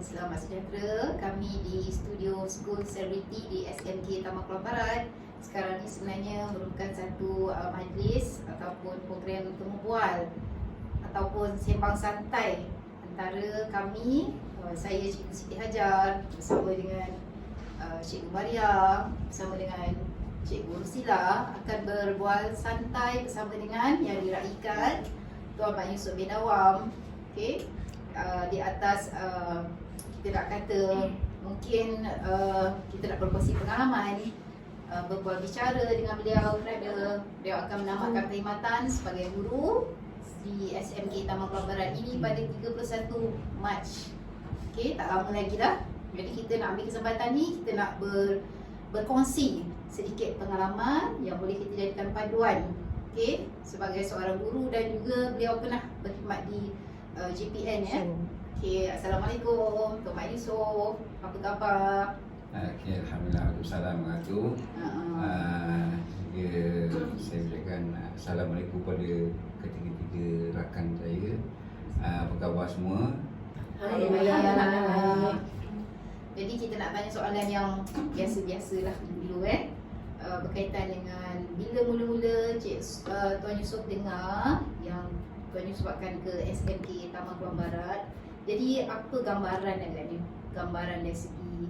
Selamat sejahtera. Kami di studio School Celebrity di SMK Taman Keluar Barat. Sekarang ni sebenarnya merupakan satu majlis ataupun program temu bual ataupun sembang santai antara kami, saya Cikgu Siti Hajar bersama dengan Cikgu Maria bersama dengan Cikgu Rusila akan berbual santai bersama dengan yang diraikan Tuan Mak Yusof bin Awam. Okey, di atas kita nak kata mungkin kita nak berkongsi pengalaman, berbual bicara dengan beliau kerana beliau akan menambahkan perkhidmatan sebagai guru di SMK Taman Keluar Barat ini pada 31 Mac. Okey, tak lama lagi dah. Jadi kita nak ambil kesempatan ni, kita nak berkongsi sedikit pengalaman yang boleh kita jadikan panduan. Okey, sebagai seorang guru dan juga beliau pernah berkhidmat di JPN ya. Okey, Assalamualaikum Tuan Mak Yusof. Apa khabar? Okey, alhamdulillah. Assalamualaikum. Saya ucapkan assalamualaikum kepada ketiga-tiga rakan saya. Apa khabar semua? Alhamdulillah. Jadi kita nak tanya soalan yang biasa-biasalah dulu berkaitan dengan bila mula-mula Tuan Yusof dengar yang Tuan Yusof akan ke SMK Taman Keluar Barat. Jadi apa gambaran agaknya? Gambaran dari segi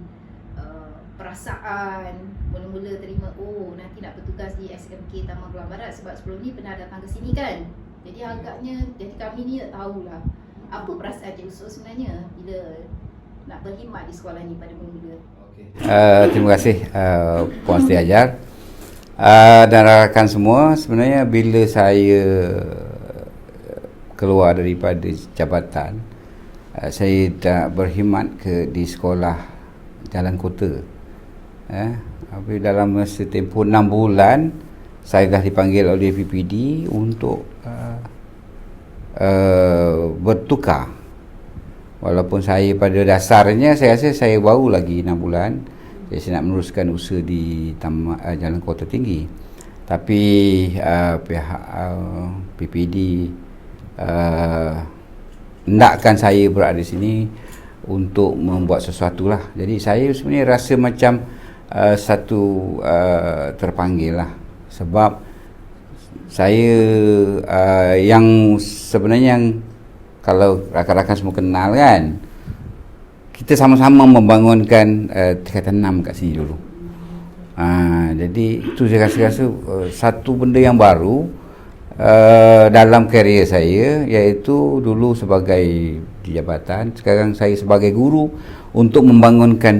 perasaan mula-mula terima, oh nanti nak bertugas di SMK Taman Keluar Barat sebab sebelum ni pernah datang ke sini kan. Jadi agaknya, jadi kami ni tak tahulah apa perasaan Cikgu Yusof sebenarnya bila nak berkhidmat di sekolah ni pada mula-mula. Terima kasih Puan Siti Hajar dan rakan semua. Sebenarnya bila saya keluar daripada jabatan, saya tak berkhidmat di sekolah Jalan Kota. Tapi dalam masa tempoh 6 bulan saya dah dipanggil oleh PPD untuk bertukar. Walaupun saya pada dasarnya saya rasa saya baru lagi 6 bulan, saya nak meneruskan usaha di Jalan Kota Tinggi. Tapi pihak PPD hendakkan saya berada di sini untuk membuat sesuatu lah. Jadi saya sebenarnya rasa macam terpanggil lah. Sebab saya yang sebenarnya yang kalau rakan-rakan semua kenal kan, kita sama-sama membangunkan tingkatan 6 kat sini dulu. Jadi itu saya rasa satu benda yang baru dalam karier saya, iaitu dulu sebagai di jabatan, sekarang saya sebagai guru untuk membangunkan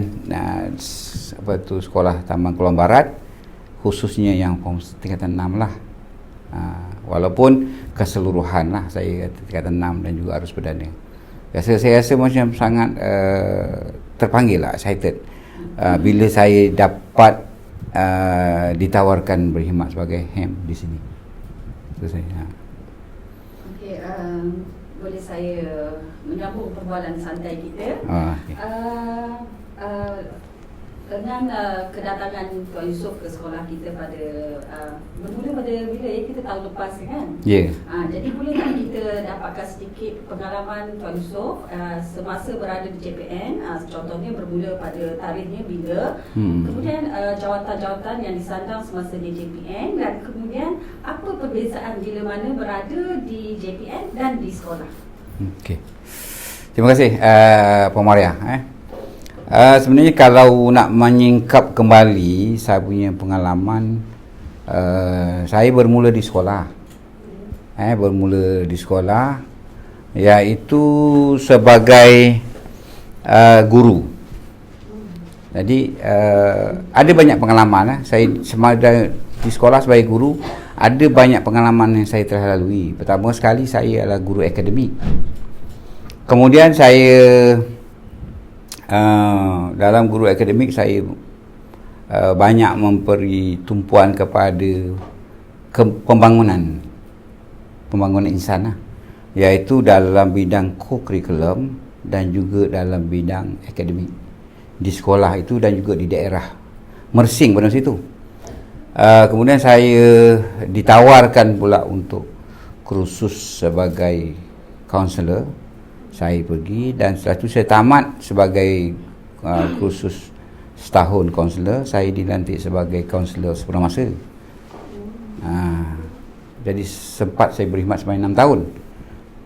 sekolah Taman Keluar Barat, khususnya yang tingkatan 6 lah. Walaupun keseluruhan lah saya tingkatan 6 dan juga arus perdana. Saya rasa macam sangat terpanggil lah, excited bila saya dapat ditawarkan berkhidmat sebagai HEM di sini. Okey, boleh saya menyambung perbualan santai kita. Dengan kedatangan Tuan Yusof ke sekolah kita pada bermula pada bila kita tahun lepas kan? Ya. Jadi boleh tak kita dapatkan sedikit pengalaman Tuan Yusof semasa berada di JPN, contohnya bermula pada tarikhnya bila, kemudian jawatan-jawatan yang disandang semasa di JPN, dan kemudian apa perbezaan bila mana berada di JPN dan di sekolah. Okey. Terima kasih Puan Maria. Sebenarnya kalau nak menyingkap kembali saya punya pengalaman, saya bermula di sekolah. Bermula di sekolah iaitu sebagai guru. Jadi ada banyak pengalaman. Saya semasa di sekolah sebagai guru, ada banyak pengalaman yang saya telah lalui. Pertama sekali saya adalah guru akademik. Kemudian saya dalam guru akademik saya banyak memberi tumpuan kepada pembangunan insan lah, iaitu dalam bidang co-curriculum dan juga dalam bidang akademik di sekolah itu dan juga di daerah Mersing pada masa itu. Kemudian saya ditawarkan pula untuk kursus sebagai kaunselor Saya pergi dan setelah itu saya tamat sebagai kursus setahun kaunselor. Saya dilantik sebagai kaunselor sepenuh masa. Jadi sempat saya berkhidmat selama 6 tahun.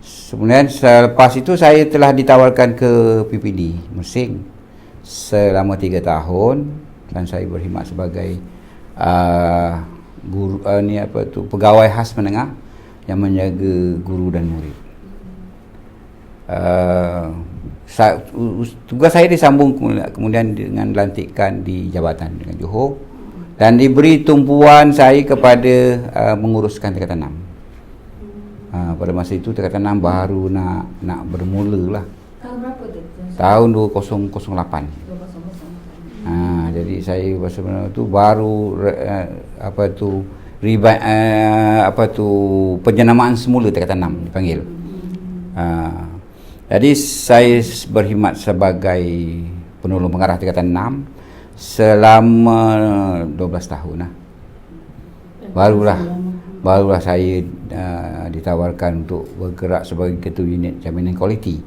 Kemudian selepas itu saya telah ditawarkan ke PPD Mersing selama 3 tahun dan saya berkhidmat sebagai guru pegawai khas menengah yang menjaga guru dan murid. Tugas saya disambung kemudian dengan dilantikkan di jabatan dengan Johor dan diberi tumpuan saya kepada menguruskan tingkatan 6. Pada masa itu tingkatan 6 baru nak bermula lah. Tahun berapa tu? Tahun 2008. Jadi saya sebenarnya tu baru penjenamaan semula tingkatan 6 dipanggil. Jadi saya berkhidmat sebagai penolong pengarah tingkatan 6 selama 12 tahun lah. Barulah saya ditawarkan untuk bergerak sebagai ketua unit jaminan kualiti.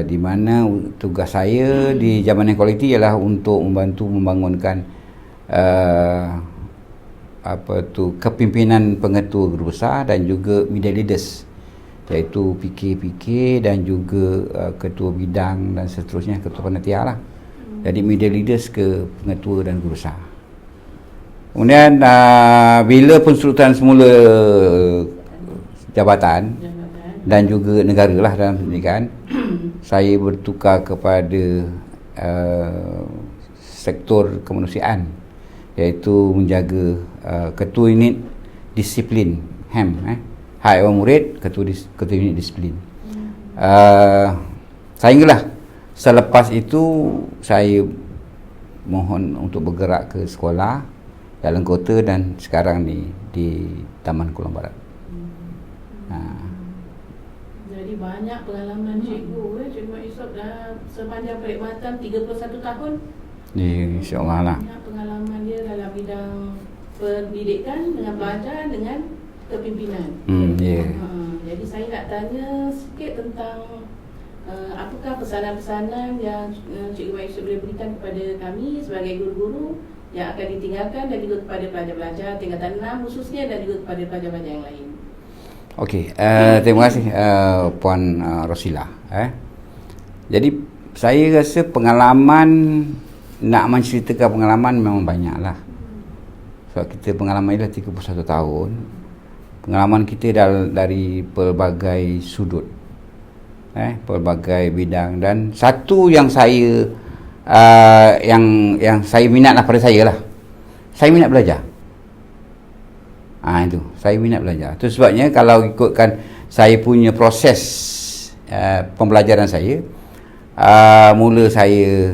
Di mana tugas saya di jaminan kualiti ialah untuk membantu membangunkan kepimpinan pengetua guru besar dan juga media leaders, iaitu PK dan juga ketua bidang dan seterusnya, ketua panitia lah. Jadi media leaders ke pengetua dan guru besar. Kemudian bila pensurutan semula jabatan dan juga negara lah dalam pendidikan, saya bertukar kepada sektor kemanusiaan, iaitu menjaga ketua unit disiplin HAM, Hak Ehwal Murid, ketua unit disiplin. Sehinggalah selepas itu saya mohon untuk bergerak ke sekolah dalam kota dan sekarang di Taman Kuala Barat. Jadi banyak pengalaman cikgu, Cikgu Mat Yusof dah sepanjang perkhidmatan 31 tahun. InsyaAllah lah. Banyak pengalaman dia dalam bidang pendidikan, dengan pelajar, dengan kepimpinan. Jadi saya nak tanya sikit tentang apakah pesanan-pesanan yang Cikgu Mat Yusof boleh berikan kepada kami sebagai guru-guru yang akan ditinggalkan dan juga kepada pelajar-pelajar tingkatan 6 khususnya dan juga kepada pelajar-pelajar yang lain. Okey, terima kasih Puan Rosila. Jadi saya rasa pengalaman, nak menceritakan pengalaman memang banyak lah. Sebab kita pengalaman ialah 31 tahun. Pengalaman kita dari pelbagai sudut, pelbagai bidang, dan satu yang saya yang saya minatlah pada saya lah. Saya minat belajar. Itu saya minat belajar. Itu sebabnya kalau ikutkan saya punya proses pembelajaran saya, mula saya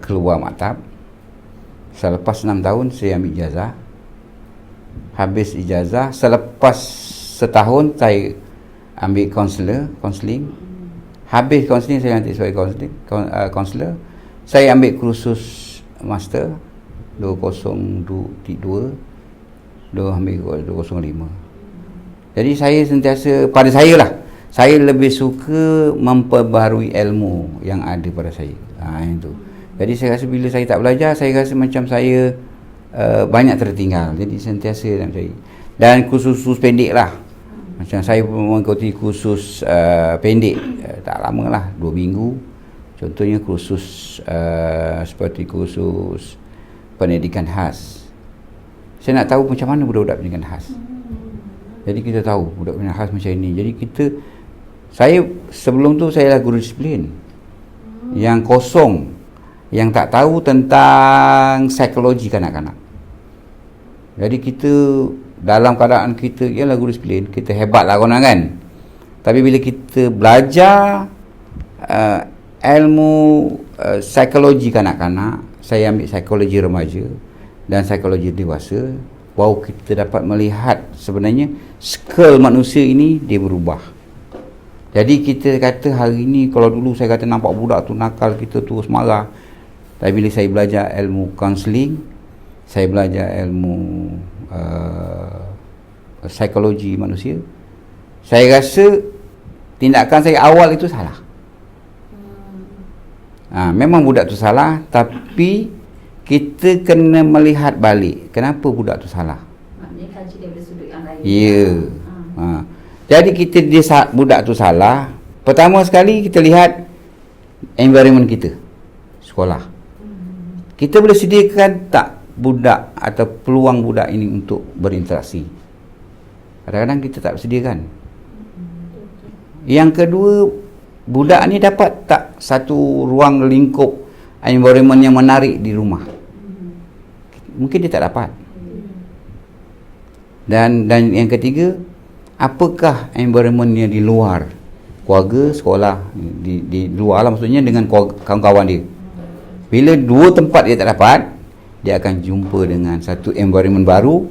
keluar maktab. Selepas 6 tahun saya ambil ijazah. Habis ijazah, selepas setahun saya ambil kaunseling. Habis kaunseling saya nanti sebagai kaunselor. Saya ambil kursus master 202 ambil 205. Jadi saya sentiasa, pada saya lah, saya lebih suka memperbaharui ilmu yang ada pada saya. Itu. Jadi saya rasa bila saya tak belajar, saya rasa macam saya banyak tertinggal. Jadi sentiasa nak cari. Dan kursus pendek lah. Macam saya mengikuti kursus pendek, tak lama lah, 2 minggu. Contohnya kursus seperti kursus pendidikan khas. Saya nak tahu macam mana budak-budak pendidikan khas. Jadi kita tahu budak pendidikan khas macam ini. Jadi saya sebelum tu saya adalah guru disiplin yang kosong, yang tak tahu tentang psikologi kanak-kanak. Jadi kita dalam keadaan kita ialah guru disiplin, kita hebatlah konon kan. Tapi bila kita belajar ilmu psikologi kanak-kanak, saya ambil psikologi remaja dan psikologi dewasa, baru kita dapat melihat sebenarnya skill manusia ini dia berubah. Jadi kita kata hari ini, kalau dulu saya kata nampak budak tu nakal, kita terus marah. Tapi bila saya belajar ilmu kaunseling, saya belajar ilmu psikologi manusia, saya rasa tindakan saya awal itu salah. Memang budak tu salah, tapi kita kena melihat balik kenapa budak tu salah. Maknanya kaji daripada sudut yang lain. Ya. Jadi kita budak tu salah, pertama sekali kita lihat environment kita, sekolah. Kita boleh sediakan tak budak atau peluang budak ini untuk berinteraksi? Kadang-kadang kita tak sediakan. Yang kedua, budak ni dapat tak satu ruang lingkup environment yang menarik di rumah? Mungkin dia tak dapat. Dan yang ketiga, apakah environmentnya di luar keluarga, sekolah, di luar lah, maksudnya dengan kawan-kawan dia. Bila dua tempat dia tak dapat, dia akan jumpa dengan satu environment baru,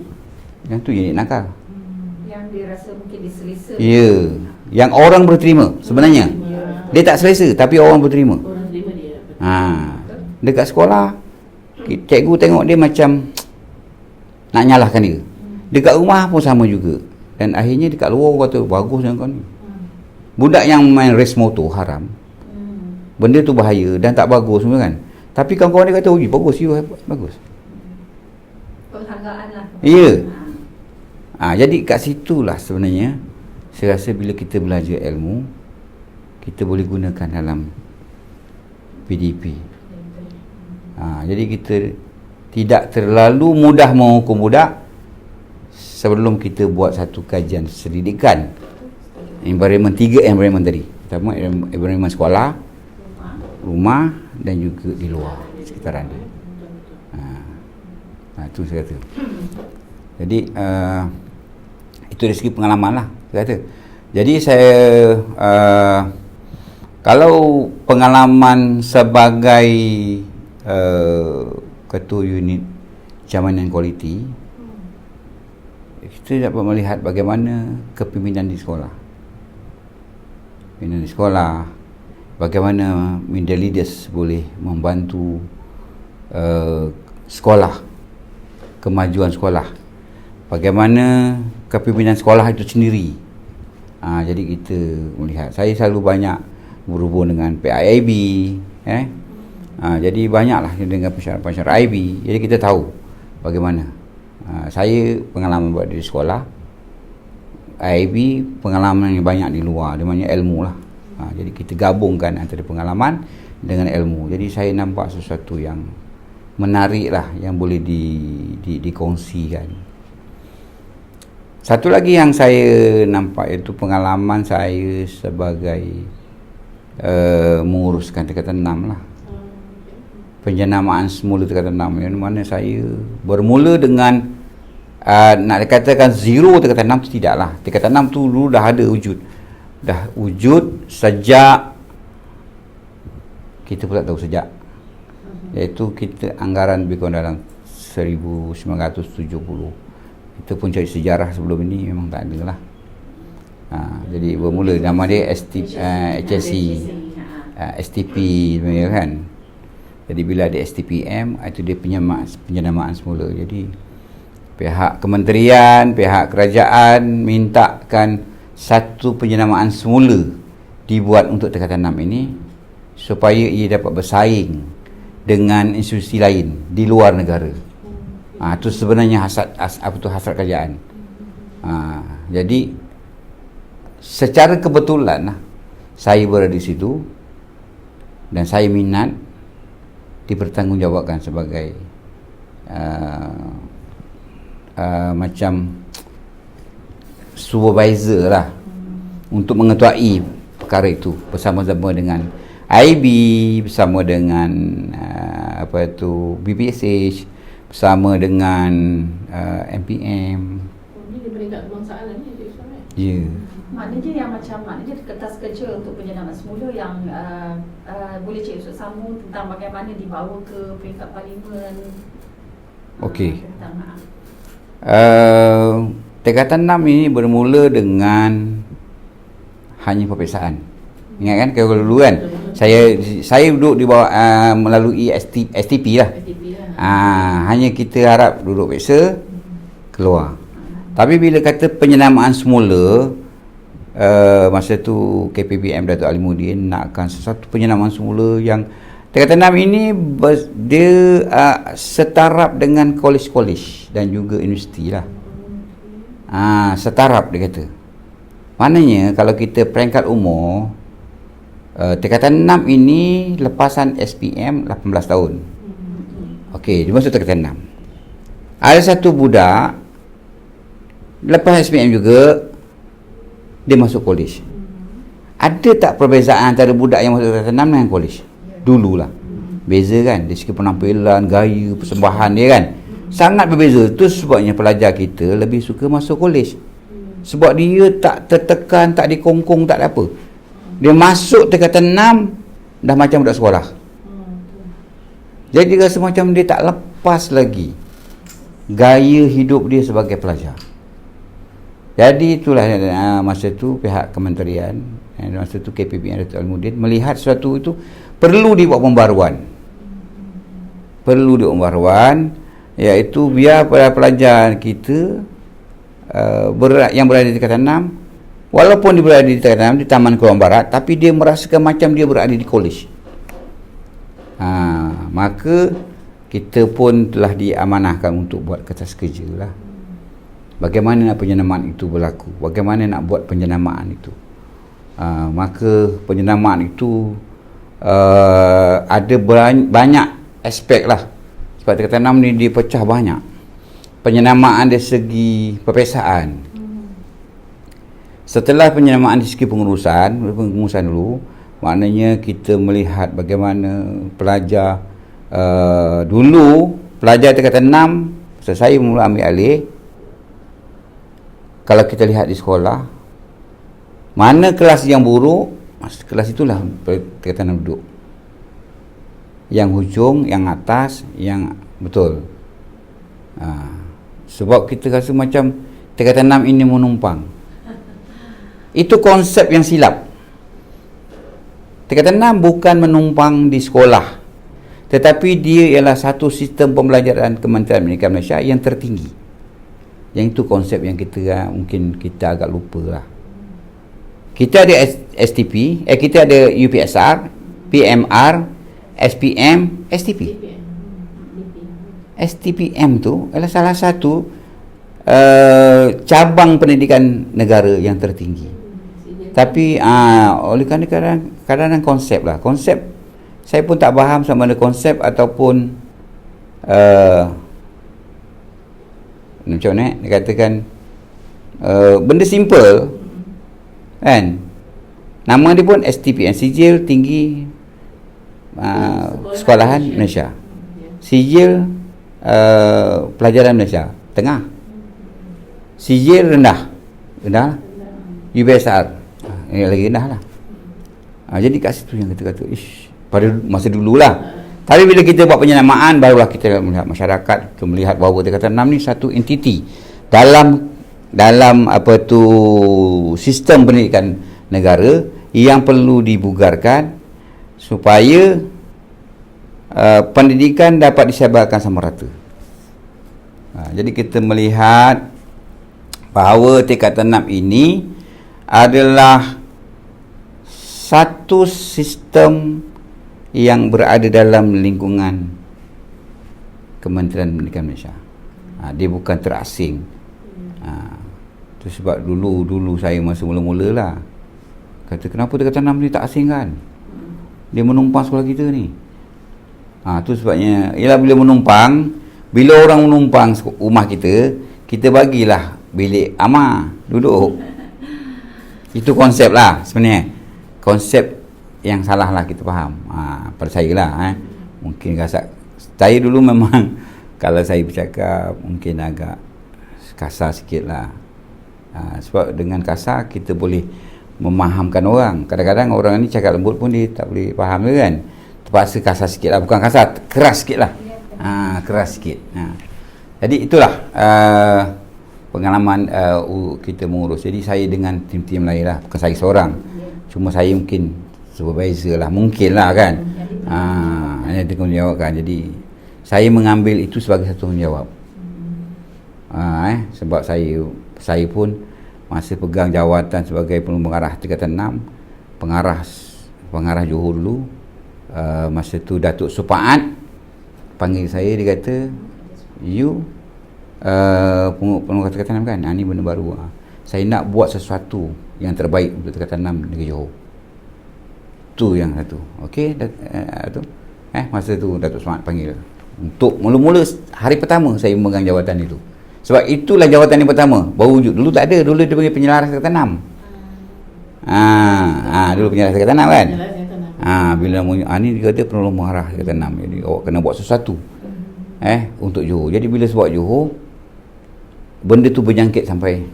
yang tu jadi nakal. Yang dia rasa mungkin diselesa. Ya, yang orang berterima sebenarnya. Dia tak selesa tapi orang berterima. Orang terima dia. Dekat sekolah, cikgu tengok dia macam nak nyalahkan dia. Dekat rumah pun sama juga. Dan akhirnya dekat luar orang kata bagus yang kau ni. Budak yang main race motor haram, benda tu bahaya dan tak bagus semua kan. Tapi kawan-kawan dia kata, "Oh, bagus, you bagus." Penghargaan lah. Ya. Jadi kat situlah sebenarnya saya rasa bila kita belajar ilmu, kita boleh gunakan dalam PDP. Jadi kita tidak terlalu mudah menghukum budak sebelum kita buat satu kajian pendidikan. Environment, 3 environment tadi. Pertama, environment sekolah, rumah dan juga di luar sekitaran dia. Itu saya kata. Jadi itu dari segi pengalaman lah saya kata. Jadi saya kalau pengalaman sebagai ketua unit jaminan kualiti, kita dapat melihat bagaimana kepimpinan di sekolah. Pimpinan di sekolah, bagaimana media leaders boleh membantu sekolah, kemajuan sekolah, bagaimana kepimpinan sekolah itu sendiri. Jadi kita melihat, saya selalu banyak berhubung dengan PIIB, jadi banyaklah dengan pensyarah IB, jadi kita tahu bagaimana. Saya pengalaman buat di sekolah, IB pengalaman yang banyak di luar, dia banyak ilmu lah. Jadi kita gabungkan antara pengalaman dengan ilmu. Jadi saya nampak sesuatu yang menarik lah, yang boleh dikongsikan. Satu lagi yang saya nampak itu pengalaman saya sebagai menguruskan tingkatan 6 lah. Penjenamaan semula tingkatan 6, yang mana saya bermula dengan nak dikatakan zero tingkatan 6 tu tidak lah. Tingkatan 6 tu dulu dah ada wujud. Dah wujud sejak, kita pun tak tahu sejak, iaitu kita anggaran lebih kurang dalam 1970. Kita pun cari sejarah sebelum ini memang tak ada lah. Jadi bermula nama dia HSC, STP sebenarnya kan. Jadi bila ada STPM, itu dia penjenamaan semula. Jadi pihak kementerian, pihak kerajaan mintakan satu penjenamaan semula dibuat untuk tingkatan 6 ini supaya ia dapat bersaing dengan institusi lain di luar negara. Itu sebenarnya hasrat kerajaan. Jadi secara kebetulan saya berada di situ dan saya minat dipertanggungjawabkan sebagai macam supervisor lah untuk mengetuai perkara itu bersama-sama dengan IB, bersama dengan BPSH, bersama dengan MPM. Ini di peringkat kebangsaan lah ni, Cik Ismail. Ya. Maknanya yang maknanya kertas kerja untuk penjenamaan semula yang boleh Cik Usut sambung tentang bagaimana dibawa ke peringkat parlimen. Okey. Tentang tingkatan 6 ini bermula dengan hanya peperiksaan. Ingat kan, kalau dulu kan saya duduk di bawah melalui STP lah. Hanya kita harap duduk periksa keluar. Tapi bila kata penjenamaan semula, masa tu KPBM Datuk Alimuddin nakkan sesuatu penyenaman semula yang tingkatan 6 ini dia setaraf dengan kolej-kolej dan juga universiti lah. Setaraf dia kata. Maknanya kalau kita peringkat umur, tingkatan 6 ini lepasan SPM 18 tahun. Okey, dia masuk tingkatan 6. Ada satu budak lepas SPM juga dia masuk kolej. Ada tak perbezaan antara budak yang masuk tingkatan 6 dengan kolej? Dululah. Beza kan, dari segi penampilan, gaya, persembahan dia kan. Sangat berbeza. Itu sebabnya pelajar kita lebih suka masuk kolej. Sebab dia tak tertekan, tak dikongkong, tak ada apa. Dia masuk tingkatan 6 dah macam budak sekolah. Jadi rasa macam dia tak lepas lagi gaya hidup dia sebagai pelajar. Jadi itulah masa tu pihak kementerian, masa tu KPBM Datuk Alimuddin melihat sesuatu itu perlu dibuat pembaruan. Perlu dibuat pembaruan, iaitu biar pelajar kita yang berada di tingkatan 6, walaupun dia berada di tingkatan 6 di Taman Keluang Barat, tapi dia merasakan macam dia berada di kolej. Maka kita pun telah diamanahkan untuk buat kertas kerja lah. Bagaimana penjenamaan itu berlaku, bagaimana nak buat penjenamaan itu. Maka penjenamaan itu ada banyak aspek lah. Sebab tingkatan 6 ni dipecah banyak. Penjenamaan dari segi perpesaan. Setelah penjenamaan dari segi pengurusan dulu, maknanya kita melihat bagaimana pelajar dulu, pelajar tingkatan 6, saya mula ambil alih. Kalau kita lihat di sekolah, mana kelas yang buruk, kelas itulah tingkatan 6 duduk. Yang hujung, yang atas, yang betul. Sebab kita rasa macam tingkatan 6 ini menumpang. Itu konsep yang silap. Tingkatan 6 bukan menumpang di sekolah, tetapi dia ialah satu sistem pembelajaran Kementerian Pendidikan Malaysia yang tertinggi. Yang itu konsep yang mungkin kita agak lupa lah. Kita ada STP, kita ada UPSR, PMR, SPM, STP. STPM tu adalah salah satu cabang pendidikan negara yang tertinggi. Tapi oleh kerana kadang-kadang konsep lah. Konsep saya pun tak faham sama ada konsep ataupun macam mana dia katakan benda simple kan. Nama dia pun STPM, Sijil Tinggi Sekolahan Malaysia. Sijil Pelajaran Malaysia Tengah. Sijil rendah UPSR lagi rendah lah. Jadi kat situ yang kita kata pada masa dululah. Tapi bila kita buat penyenamaan, barulah kita melihat masyarakat, kita melihat bahawa tingkatan 6 ni satu entiti dalam sistem pendidikan negara yang perlu dibugarkan supaya pendidikan dapat disebarkan sama rata. Jadi kita melihat bahawa tingkatan 6 ini adalah satu sistem yang berada dalam lingkungan Kementerian Pendidikan Malaysia. Dia bukan terasing. Itu sebab dulu saya masa mula-mula lah kata kenapa tingkatan 6 ni tak asing kan? Dia menumpang sekolah kita ni. Tu sebabnya ialah bila orang menumpang rumah kita bagilah bilik amar duduk. Itu konsep lah sebenarnya. Konsep yang salah lah kita faham. Pada saya lah mungkin rasa saya dulu memang kalau saya bercakap mungkin agak kasar sikit lah. Sebab dengan kasar kita boleh memahamkan orang. Kadang-kadang orang ni cakap lembut pun dia tak boleh faham kan. Terpaksa kasar sikit lah. Bukan kasar, keras sikit lah. Keras sikit. Jadi itulah pengalaman kita mengurus. Jadi saya dengan tim-tim lain lah. Bukan saya seorang. Cuma saya mungkin supervisor lah. Mungkin lah kan. Hanya tanggungjawab kan. Jadi saya mengambil itu sebagai satu tanggungjawab. Sebab saya pun masa pegang jawatan sebagai pengarah tingkatan 6, pengarah Johor dulu. Masa tu Datuk Supaat panggil saya, dia kata, you pengarah tingkatan 6 kan, ni benda baru, saya nak buat sesuatu yang terbaik untuk tingkatan 6 negeri Johor. Tu yang satu. Okey, tu masa tu Datuk Supaat panggil untuk mula-mula hari pertama saya memegang jawatan itu. Sebab itulah jawatan yang pertama baru wujud. Dulu tak ada, dulu dia panggil penyelaras tingkatan 6. Dulu penyelaras tingkatan 6 kan. Bila ni dia kata penolong pengarah tingkatan 6. Jadi awak kena buat sesuatu untuk Johor. Jadi bila sebab Johor, benda tu berjangkit sampai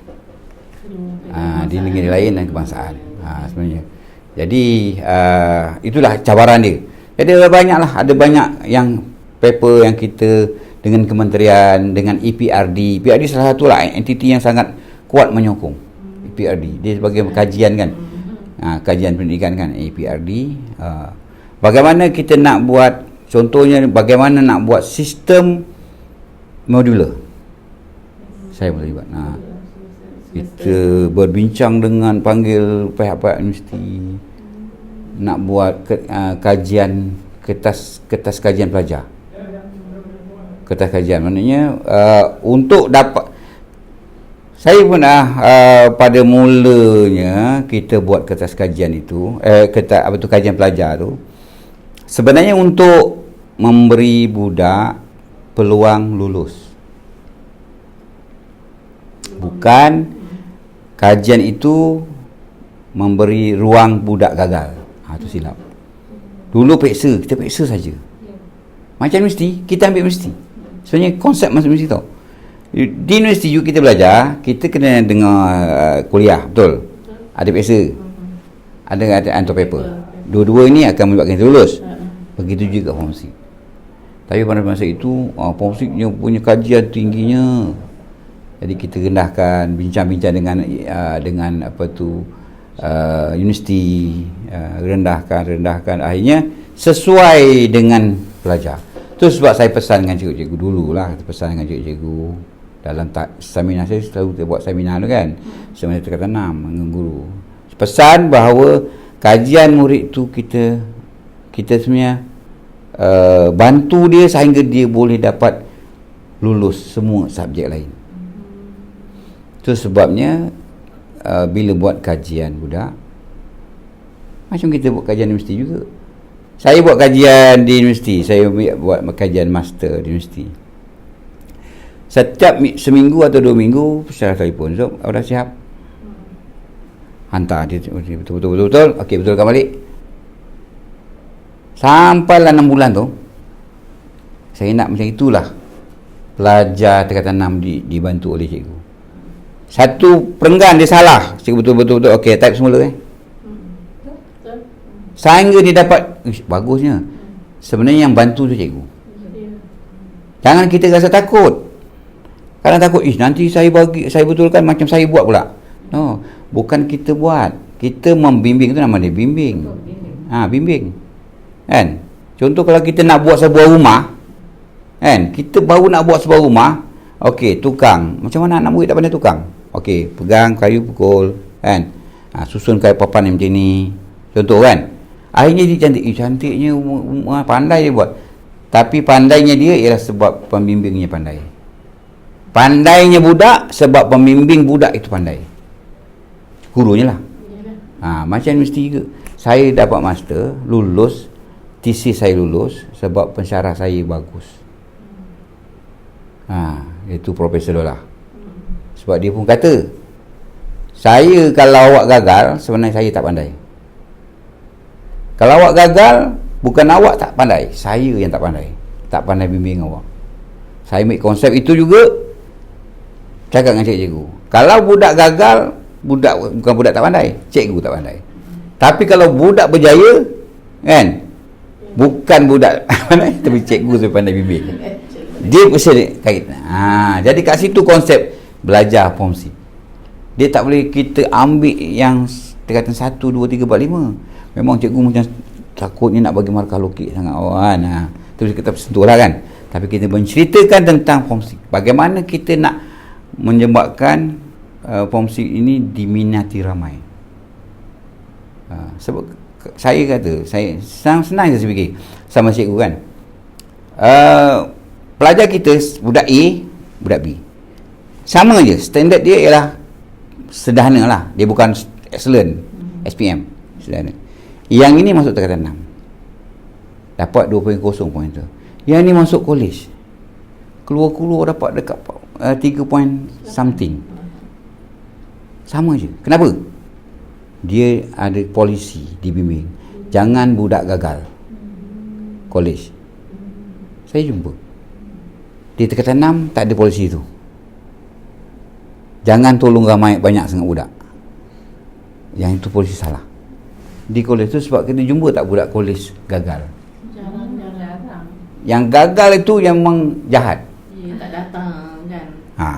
di negeri lain dan kebangsaan sebenarnya. Jadi itulah cabaran dia. Jadi ada banyak yang paper yang kita dengan kementerian, dengan EPRD. EPRD salah satu lah entiti yang sangat kuat menyokong. EPRD dia sebagai kajian kan, kajian pendidikan kan, EPRD. Bagaimana kita nak buat, contohnya bagaimana nak buat sistem modular. Saya terlibat. Kita berbincang dengan panggil pihak-pihak universiti nak buat kajian kertas kajian pelajar. Kertas kajian maknanya untuk dapat, saya pun pada mulanya kita buat kertas kajian itu kajian pelajar tu sebenarnya untuk memberi budak peluang lulus, bukan kajian itu memberi ruang budak gagal. Itu silap. Dulu kita peksa saja. Macam universiti, kita ambil universiti. Sebenarnya konsep masuk universiti tau. Di universiti kita belajar, kita kena dengar kuliah, betul? Ada peksa. Ada antar paper. Dua-dua ini akan menyebabkan kita lulus. Begitu juga formsik. Tapi pada masa itu, formsiknya punya kajian tingginya. Jadi kita rendahkan, bincang-bincang dengan universiti, rendahkan, akhirnya sesuai dengan pelajar. Tu sebab saya pesan dengan cikgu-cikgu dululah, pesan dengan cikgu-cikgu dalam seminar. Saya selalu buat seminar tu kan, seminar tingkatan 6 dengan guru. Pesan bahawa kajian murid tu kita sebenarnya bantu dia sehingga dia boleh dapat lulus semua subjek lain. Tu sebabnya bila buat kajian budak, macam kita buat kajian universiti juga. Saya buat kajian di universiti, saya buat kajian master di universiti. Setiap seminggu atau 2 minggu secara telefon, so dah siap, hantar dia betul-betul, okey, betulkan balik. Sampailah 6 bulan tu, saya nak macam itulah pelajar tingkatan 6 dibantu oleh cikgu. Satu perenggan dia salah, cikgu betul-betul okey, type semula sehingga dia dapat bagusnya. Sebenarnya yang bantu tu cikgu. Jangan kita rasa takut. Kadang takut, nanti saya betulkan macam saya buat pula. No, bukan kita buat, kita membimbing. Itu nama dia bimbing. Bimbing kan. Contoh kalau kita nak buat sebuah rumah kan, kita baru nak buat sebuah rumah, okey, tukang, macam mana anak murid tak pandai tukang, okey, pegang kayu pukul kan, susun kayu papan yang macam ni, contoh kan. Akhirnya dia cantiknya pandai dia buat. Tapi pandainya dia ialah sebab pembimbingnya pandai. Pandainya budak sebab pembimbing budak itu pandai. Gurunya lah. Macam mesti juga. Saya dapat master, lulus, tesis saya lulus sebab pensyarah saya bagus. Itu Profesor Dolah. Sebab dia pun kata, saya kalau awak gagal, sebenarnya saya tak pandai. Kalau awak gagal, bukan awak tak pandai, saya yang tak pandai bimbing awak. Saya ambil konsep itu juga, cakap dengan cikgu. Kalau budak gagal, bukan budak tak pandai, cikgu tak pandai. Tapi kalau budak berjaya kan, bukan budak pandai, tapi cikgu tu pandai bimbing. Dia mesti kait. Jadi kat situ konsep belajar formsi. Dia tak boleh kita ambil yang tingkatan 1, 2, 3, 4, 5. Memang cikgu macam takutnya nak bagi markah lokik sangat awak terus kita sentuh lah kan. Tapi kita menceritakan tentang formsi, bagaimana kita nak menyebabkan Form 6 ini diminati ramai. Sebab saya kata, saya senang je saya fikir sama cikgu kan. Pelajar kita budak A, budak B, sama je, standard dia ialah sederhana lah, dia bukan excellent, SPM sederhana. Yang ini masuk tingkatan 6 dapat 2.0 pointer. Yang ni masuk college keluar dapat dekat 3 point something. Sama je. Kenapa? Dia ada polisi dibimbing, jangan budak gagal college. Saya jumpa di tingkatan 6 tak ada polisi tu. Jangan tolong ramai banyak sangat budak. Yang itu polisi salah. Di college tu sebab kita jumpa tak budak college gagal. Jarang-jarang. Yang gagal itu yang memang jahat. Ya, tak datang kan.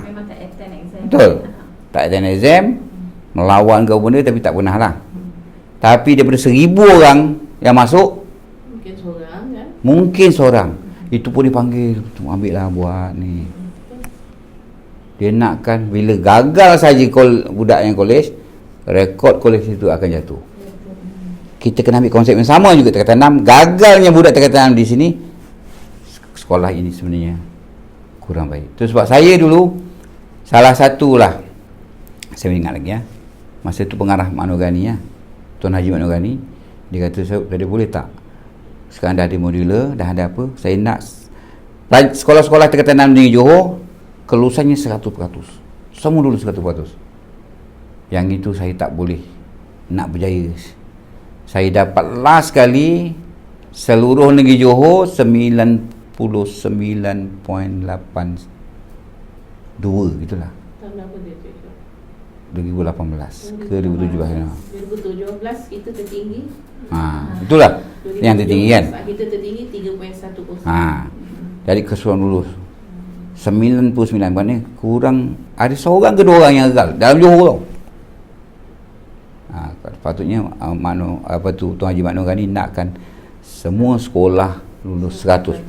Memang tak attend exam. Betul. Tak attend exam, melawan ke benda tapi tak pernah lah. Tapi daripada 1,000 orang yang masuk, mungkin seorang. Itu pun dipanggil, ambil lah buat ni. Dia nakkan bila gagal saja budak yang college, rekod college itu akan jatuh. Kita kena ambil konsep yang sama juga tingkatan 6. Gagalnya budak tingkatan 6 di sini, sekolah ini sebenarnya kurang baik. Itu sebab saya dulu salah satulah, saya ingat lagi masa itu pengarah Manogani Tuan Haji Manogani, dia kata, dia boleh tak sekarang dah ada modular, dah ada apa, saya nak sekolah-sekolah tingkatan 6 di Johor kelulusannya 100%, semua dulu 100%. Yang itu saya tak boleh nak berjaya. Saya dapat last kali seluruh negeri Johor 99.82 gitulah. Tahun berapa dia tu? 2018 ke 2017. 2017 kita tertinggi. Itulah yang tertinggi kan. Kita tertinggi 3.10. Jadi keseluruhan lulus 99, maknanya kurang ada seorang ke dua orang yang gagal dalam Johor tau. Patutnya Tuan Haji Manogani nakkan semua sekolah lulus 100%.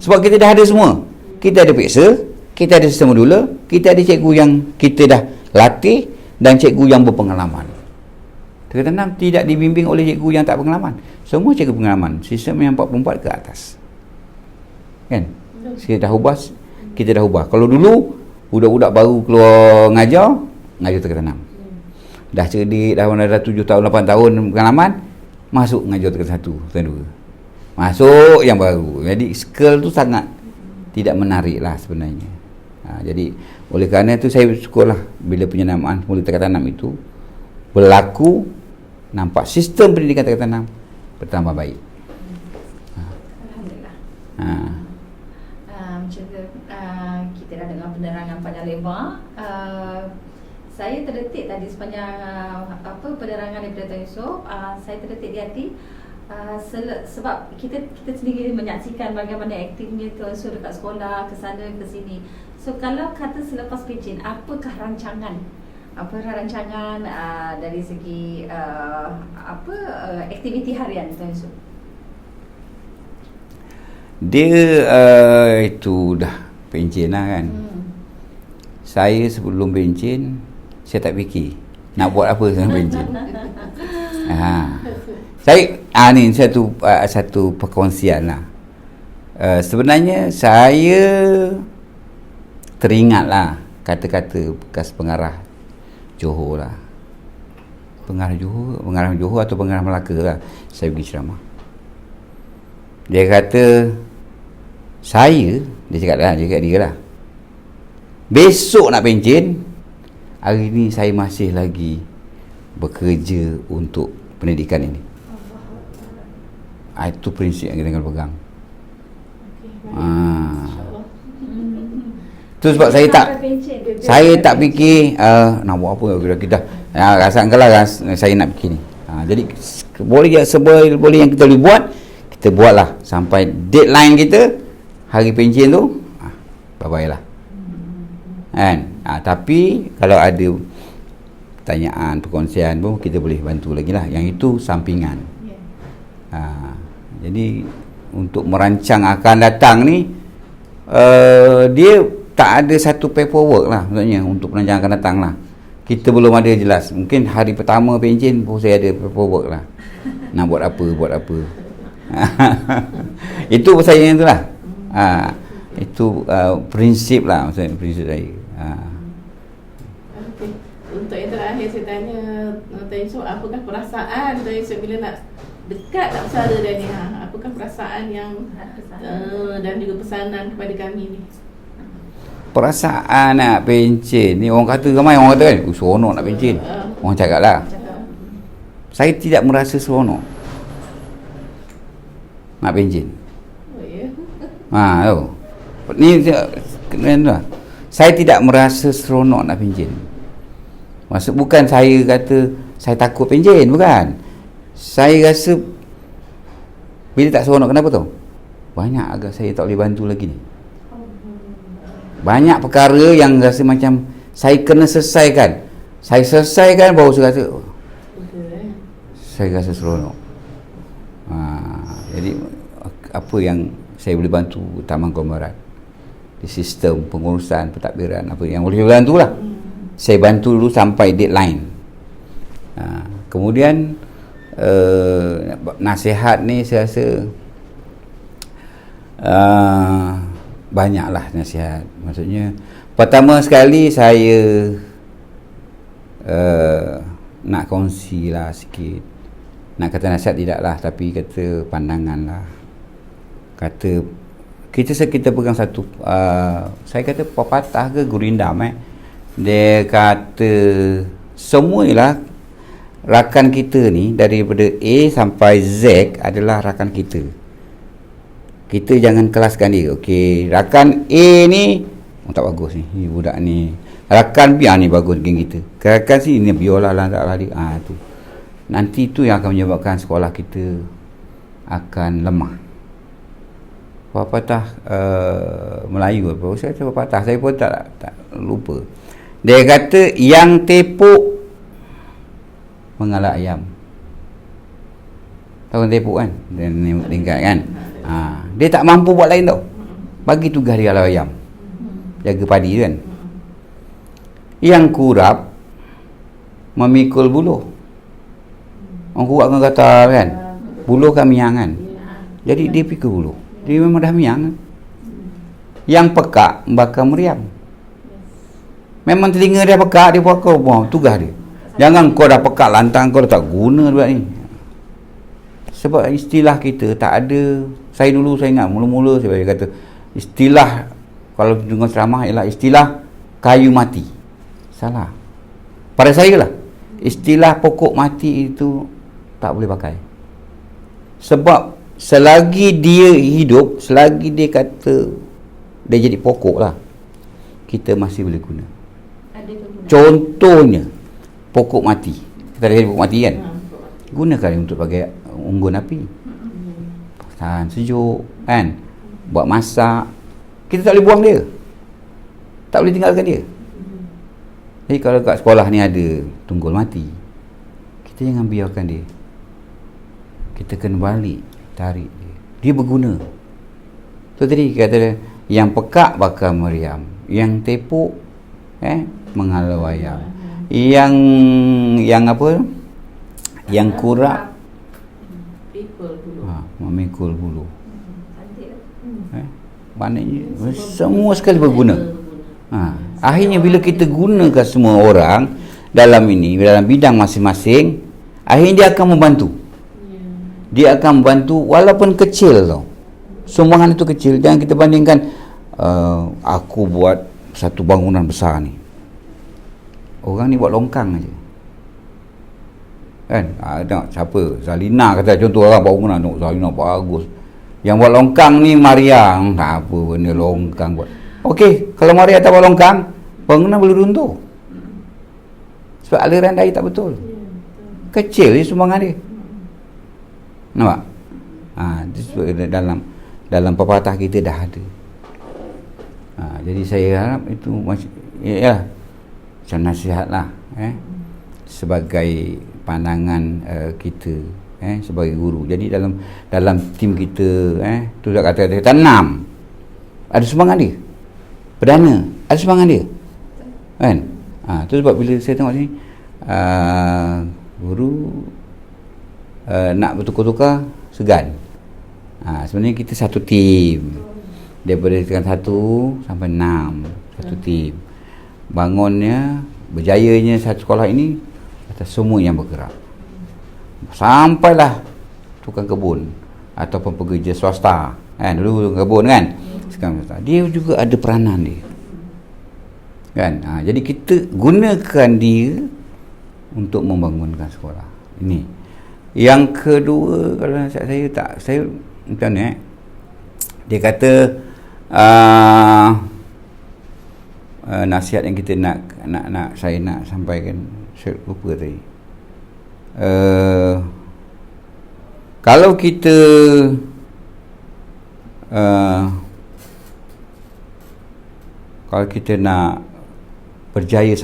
Sebab kita dah ada semua. Kita ada peksa, kita ada sistem modular, kita ada cikgu yang kita dah latih dan cikgu yang berpengalaman. Tingkatan 6 tidak dibimbing oleh cikgu yang tak pengalaman. Semua cikgu pengalaman. Sistem yang 44 ke atas. Kan? Kita dah ubah. Kalau dulu budak-budak baru keluar ngajar tingkatan 6. Dah cerdik, dah 7 tahun, 8 tahun pengalaman, masuk ngajar tingkatan 1, tingkatan 2. Masuk yang baru. Jadi skill tu sangat tidak menarik lah sebenarnya. Jadi oleh kerana itu saya syukurlah bila penyenamaan mula tingkatan 6 itu berlaku, nampak sistem pendidikan tingkatan 6 bertambah baik. Alhamdulillah. Macam tu, Kita dah dengar penerangan panjang lebar. Saya terdetik tadi sepanjang penerangan daripada Tuan Yusof. Saya terdetik di hati sebab kita sendiri menyaksikan bagaimana aktifnya Tuan Yusof dekat sekolah, ke sana ke sini. So kalau kata selepas pencen, apakah rancangan dari segi aktiviti harian Tuan Yusof? Dia itu dah pencen lah kan. Saya sebelum pencen, saya tak fikir nak buat apa dengan pencen. Saya ni satu perkongsian lah. Sebenarnya saya teringatlah kata-kata bekas pengarah Johor lah. Pengarah Johor atau pengarah Melaka lah. Saya pergi ceramah. Dia kata, dia cakap dia lah, besok nak pencen, hari ni saya masih lagi bekerja untuk pendidikan ini. Itu prinsip yang kita kena pegang. Tu sebab saya tak fikir nak buat apa kita. Rasakan lah saya nak fikir ni. Jadi boleh yang kita boleh buat, kita buatlah sampai deadline kita hari pencen tu. Bye-bye lah. Kan? Tapi kalau ada pertanyaan, perkongsian pun kita boleh bantu lagi lah. Yang itu sampingan. Jadi untuk merancang akan datang ni, dia tak ada satu paperwork lah maksudnya untuk pelancongan akan datang lah. Kita belum ada jelas. Mungkin hari pertama pencen pun saya ada paperwork lah. Nak buat apa. Itu saya tu lah. Itu prinsip lah, maksudnya prinsip saya. Okey. Untuk yang terakhir saya tanya Tan Yusof, apakah perasaan Tan Yusof bila nak dekat nak bersara dah ni? Apakah perasaan yang dan juga pesanan kepada kami ni? Perasaan nak pencen ni, orang kata ramai orang kata kan, seronok nak pencen. Orang cakap lah. Saya tidak merasa seronok nak pencen. Oh ya. Tahu. Ni lah. Saya tidak merasa seronok nak pencen. Maksud bukan saya kata saya takut pencen, bukan. Saya rasa bila tak seronok, kenapa tau? Banyak agak saya tak boleh bantu lagi ni. Banyak perkara yang rasa macam saya kena selesaikan. Saya selesaikan baru saya rasa saya rasa seronok. Jadi apa yang saya boleh bantu Taman Konglomerat di sistem pengurusan pentadbiran, apa yang boleh bantu lah, saya bantu dulu sampai deadline. Kemudian nasihat ni saya rasa banyaklah nasihat. Maksudnya pertama sekali saya nak kongsi lah sikit. Nak kata nasihat tidak lah, tapi kata pandangan lah. Kata kita pegang satu saya kata pepatah ke gurindam dia kata semualah rakan kita ni daripada A sampai Z adalah rakan kita. Kita jangan kelaskan dia. Okey, rakan A ni tak bagus ni budak ni. Rakan B ni bagus geng kita. Rakan C ni biarlah taklah dia. Tu. Nanti tu yang akan menyebabkan sekolah kita akan lemah. Pepatah Melayu apa? Saya kata pepatah, saya pun tak lupa. Dia kata yang tepuk mengalah ayam. Tahu tepuk kan? Dia tingkat kan? Dia tak mampu buat lain tau. Bagi tugas dia ala ayam. Jaga padi kan. Yang kurap memikul buluh. Orang kurap kan kata kan, buluh kan miang kan. Jadi dia pikul buluh. Dia memang dah miang kan. Yang pekak bakal meriam. Memang telinga dia pekak, dia buat kau tugas dia. Jangan kau dah pekak lantang, kau dah tak guna buat ni. Sebab istilah kita tak ada. Saya dulu saya ingat mula-mula saya kata istilah kalau dengar ceramah ialah istilah kayu mati. Salah. Pada saya lah, istilah pokok mati itu tak boleh pakai. Sebab selagi dia hidup, selagi dia kata dia jadi pokok lah, kita masih boleh guna. Contohnya pokok mati. Kita ada pokok mati kan, gunakan untuk bagai unggun api, tahan sejuk kan, buat masak. Kita tak boleh buang dia, tak boleh tinggalkan dia. Jadi kalau kat sekolah ni ada tunggul mati, kita jangan biarkan dia. Kita kena balik, tarik dia. Dia berguna. So tadi kata yang pekak bakal meriam, yang tepuk menghalau ayam, yang apa, yang kurap memikul bulu. Maknanya semua sekali berguna. Akhirnya bila kita gunakan semua orang dalam bidang masing-masing, akhirnya dia akan membantu. Dia akan membantu walaupun kecil tau. Sumbangan itu kecil. Jangan kita bandingkan aku buat satu bangunan besar ni. Orang ni buat longkang aja. Kan? Tengok siapa? Zalina kata contoh orang bangunan. Tengok Zalina bagus. Yang buat longkang ni Maria. Tak apa benda longkang buat. Okey, kalau Maria tak buat longkang, bangunan boleh runtuh. Sebab aliran air tak betul. Kecil je sumbangan dia. Nampak? Dalam pepatah kita dah ada. Jadi saya harap itu ya macam nasihat lah sebagai pandangan kita sebagai guru. Jadi dalam tim kita tu tak kata tanam ada sumbangan dia. perdana, ada sumbangan dia. Kan? Tu sebab bila saya tengok sini guru nak bertukar-tukar segan. Sebenarnya kita satu tim. Daripada tingkat 1 sampai 6, satu tim. Bangunnya, berjayanya satu sekolah ini atas semua yang bergerak. Sampailah tukang kebun ataupun pekerja swasta. Kan? Dulu tukang kebun kan? Sekarang swasta. Dia juga ada peranan dia. Kan? Jadi kita gunakan dia untuk membangunkan sekolah. Ini. Yang kedua, kalau nasihat saya macam mana dia kata nasihat yang kita nak saya nak sampaikan, saya lupa tadi. Kalau kita nak berjaya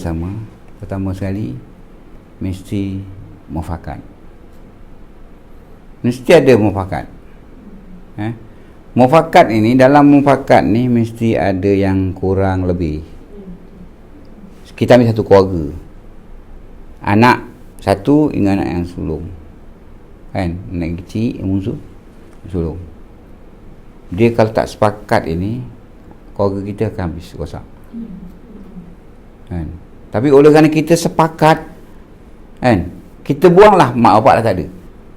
sama, pertama sekali mesti mufakat. Mesti ada mufakat. Mufakat ini, dalam mufakat ni mesti ada yang kurang lebih. Kita ambil satu keluarga, anak satu dengan anak yang sulung, kan? Anak kecil yang musuh sulung. Dia kalau tak sepakat ini, keluarga kita akan habis rosak. Kan? Tapi oleh kerana kita sepakat, kan? Kita buanglah mak bapak dah tak ada.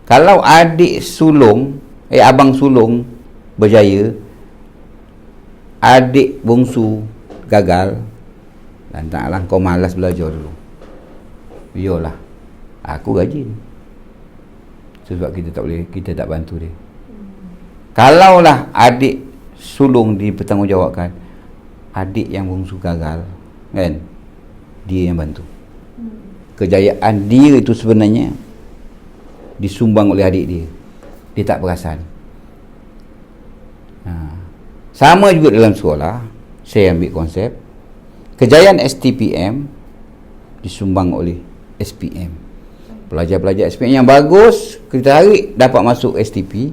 Kalau adik sulung, abang sulung berjaya, adik bongsu gagal, dan taklah kau malas belajar dulu. Yolah, aku rajin. Sebab kita tak bantu dia. Kalaulah adik sulung dipertanggungjawabkan, adik yang bongsu gagal, kan? Dia yang bantu. Kejayaan dia itu sebenarnya disumbang oleh adik dia. Dia tak perasan. Sama juga dalam sekolah, saya ambil konsep kejayaan STPM disumbang oleh SPM. Pelajar-pelajar SPM yang bagus, kita tarik dapat masuk STP,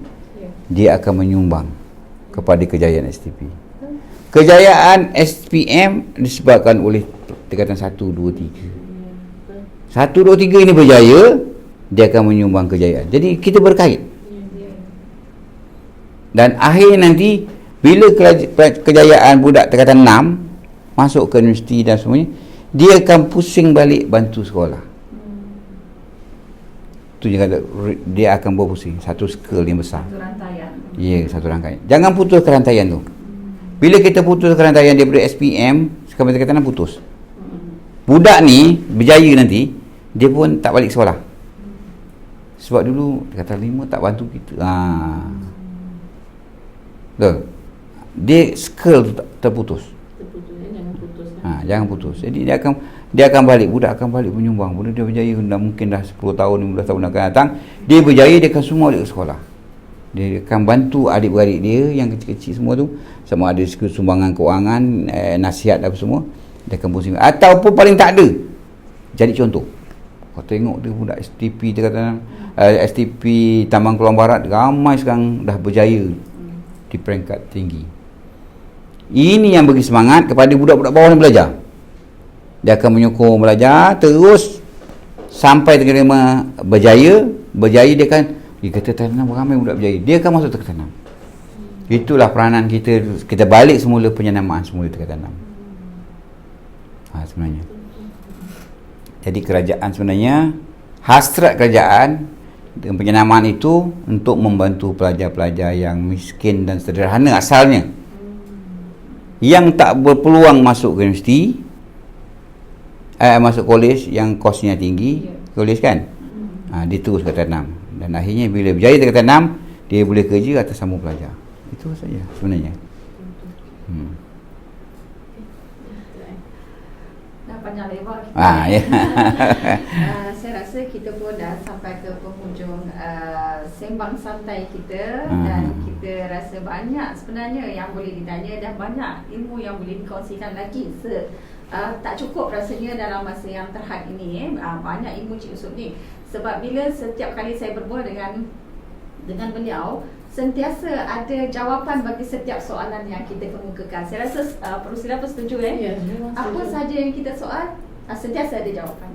dia akan menyumbang kepada kejayaan STP. Kejayaan SPM disebabkan oleh tingkatan 1, 2, 3. 1, 2, 3 ini berjaya, dia akan menyumbang kejayaan. Jadi kita berkait. Dan akhir nanti, bila kejayaan budak tingkatan 6 masuk ke universiti dan semuanya, dia akan pusing balik bantu sekolah. Tu dia kata, dia akan berpusing. Satu skill yang besar. Satu rantaian. Ya, satu rangkaian. Jangan putus kerantaian tu. Bila kita putus kerantaian daripada SPM, sekarang kita kata putus. Budak ni berjaya nanti, dia pun tak balik sekolah. Sebab dulu kata 5 tak bantu kita. Dia skill tu terputus. Jangan putus. Jadi dia akan balik, budak akan balik menyumbang. Budak dia berjaya mungkin dah 10 tahun, 15 tahun akan datang, dia berjaya, dia akan semua balik ke sekolah. Dia akan bantu adik-beradik dia yang kecil-kecil semua tu, sama ada sumbangan kewangan, nasihat apa semua, dia akan pusing. Ataupun paling tak ada, jadi contoh. Kau tengok dia budak STP, dia kata STP Taman Keluang Barat ramai sekarang dah berjaya di peringkat tinggi. Ini yang bagi semangat kepada budak-budak bawah yang belajar. Dia akan menyokong belajar terus sampai terima berjaya dia kata tanam ramai budak berjaya, dia akan masuk tingkatan 6. Itulah peranan kita balik semula penyenamaan semula tingkatan 6. Sebenarnya. Jadi kerajaan sebenarnya, hasrat kerajaan dengan penyenamaan itu untuk membantu pelajar-pelajar yang miskin dan sederhana asalnya, yang tak berpeluang masuk ke universiti, masuk kolej yang kosnya tinggi, kolej kan, dia terus ke tingkatan 6, dan akhirnya bila berjaya tingkatan 6, dia boleh kerja atas sama pelajar. Itu saja sebenarnya. Panjang lebar kita. Ya. Saya rasa kita pun dah sampai ke penghujung sembang santai kita, dan kita rasa banyak sebenarnya yang boleh ditanya dan banyak ilmu yang boleh dikongsikan lagi. Tak cukup rasanya dalam masa yang terhad ini. Banyak ilmu Cik Yusof ni. Sebab bila setiap kali saya berbual dengan beliau, sentiasa ada jawapan bagi setiap soalan yang kita kemukakan. Saya rasa Perusila pun setuju Ya, memang apa setuju. saja yang kita soal sentiasa ada jawapan.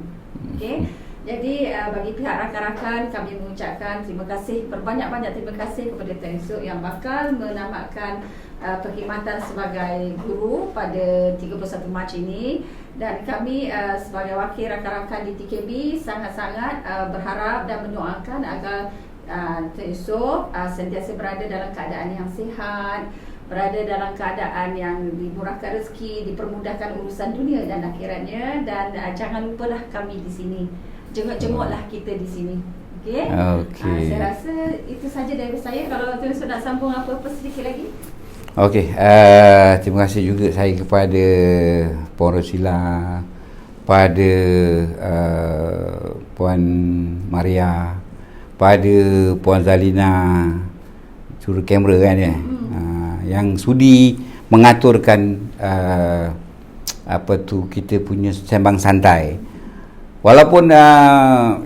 Okey. Jadi bagi pihak rakan-rakan kami mengucapkan terima kasih, berbanyak-banyak terima kasih kepada Tuan Yusof yang bakal menamatkan perkhidmatan sebagai guru pada 31 Mac ini, dan kami sebagai wakil rakan-rakan di TKB sangat-sangat berharap dan mendoakan agar Tuan Yusof sentiasa berada dalam keadaan yang sihat, berada dalam keadaan yang dimurahkan rezeki, dipermudahkan urusan dunia dan akhiratnya, dan jangan lupalah kami di sini. Jenguk-jenguklah kita di sini. Okey. Okey. Saya rasa itu saja dari saya. Kalau Tuan Yusof nak sambung apa-apa sedikit lagi. Okey, terima kasih juga saya kepada Puan Rosila, pada Puan Maria, pada Puan Zalina, juru kamera kan ya, yang sudi mengaturkan kita punya sembang santai. Walaupun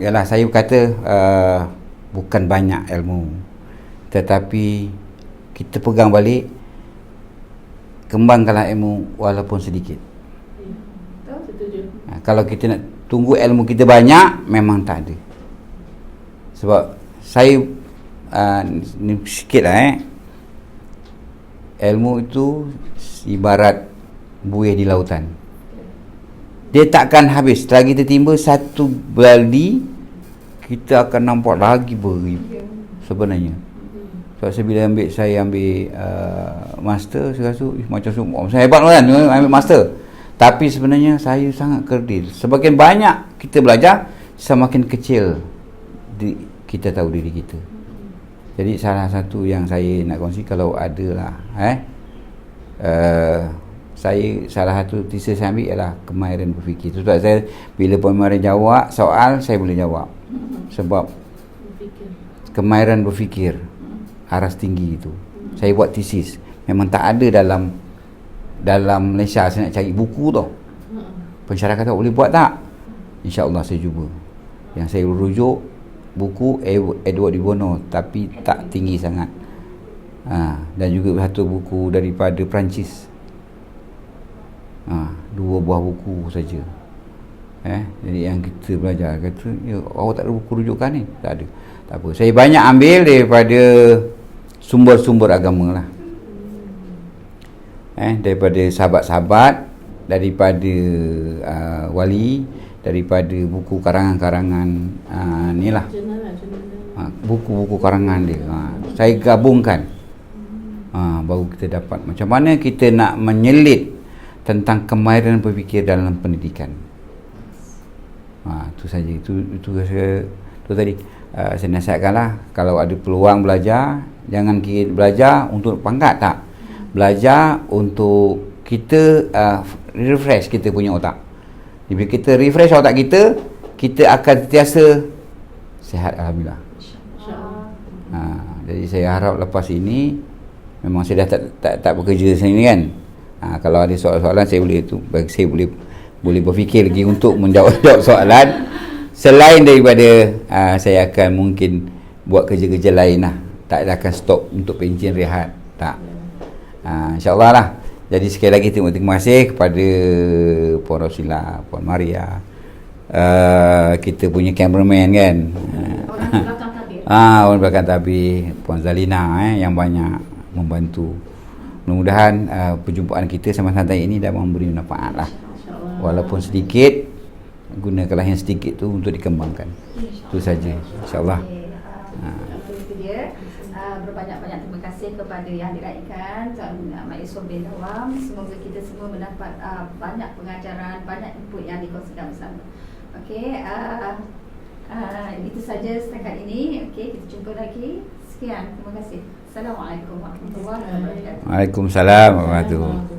yalah saya kata bukan banyak ilmu, tetapi kita pegang balik, kembangkanlah ilmu walaupun sedikit. Betul, setuju. Kalau kita nak tunggu ilmu kita banyak, memang tak ada. Sebab saya ni sikit lah ilmu itu ibarat buih di lautan. Dia takkan habis. Selagi kita timba satu baldi, kita akan nampak lagi beribu sebenarnya. Sebab saya ambil master, saya rasa macam semua saya hebat kan ambil master. Tapi sebenarnya saya sangat kerdil. Semakin banyak kita belajar, semakin kecil kita tahu diri kita. Jadi salah satu yang saya nak kongsi, kalau ada lah saya salah satu tesis saya ambil ialah kemahiran berfikir. Sebab saya bila pemaharan jawab soal, saya boleh jawab. Sebab kemahiran berfikir aras tinggi itu. Saya buat tesis. Memang tak ada dalam Malaysia. Saya nak cari buku tau. Pensyarah kata boleh buat tak? InsyaAllah saya cuba. Yang saya rujuk buku Edward de Bono, tapi tak tinggi sangat. Dan juga satu buku daripada Perancis. 2 buah buku saja. Jadi yang kita belajar kata, ya, awak tak ada buku rujukan ni? Tak ada. Tak apa. Saya banyak ambil daripada sumber-sumber agama lah. Daripada sahabat-sahabat, daripada wali, daripada buku karangan-karangan ni lah. Buku-buku karangan dia. Saya gabungkan. Baru kita dapat macam mana kita nak menyelit tentang kemahiran berfikir dalam pendidikan. Itu saja. Itu saya tadi saya nasihatkanlah, kalau ada peluang belajar, jangan kita belajar untuk pangkat, tak. Belajar untuk kita refresh kita punya otak. Bila kita refresh otak kita, kita akan sentiasa sihat, alhamdulillah. Jadi saya harap lepas ini, memang saya dah tak bekerja sini kan. Kalau ada soalan-soalan, saya boleh berfikir lagi untuk menjawab soalan. Selain daripada saya akan mungkin buat kerja-kerja lain lah. Tak akan stop untuk pencen rehat, tak. InsyaAllah lah. Jadi sekali lagi terima kasih kepada Puan Rosila, Puan Maria, kita punya cameraman kan, Orang belakang tabir. orang belakang tabir, Puan Zalina yang banyak membantu. Mudah-mudahan perjumpaan kita sama santai ini dah memberi manfaat lah. Walaupun sedikit, gunakanlah yang sedikit tu untuk dikembangkan. Itu saja, insyaAllah. Itu dia. Berbanyak-banyak terima kasih kepada yang diraikan Tuan Mak Yusof bin Awam. Semoga kita semua mendapat banyak pengajaran, banyak input yang dikongsikan bersama. Okey, itu saja setakat ini. Okey, kita jumpa lagi. Sekian, terima kasih. Assalamualaikum warahmatullahi wabarakatuh. Waalaikumsalam warahmatullahi wabarakatuh.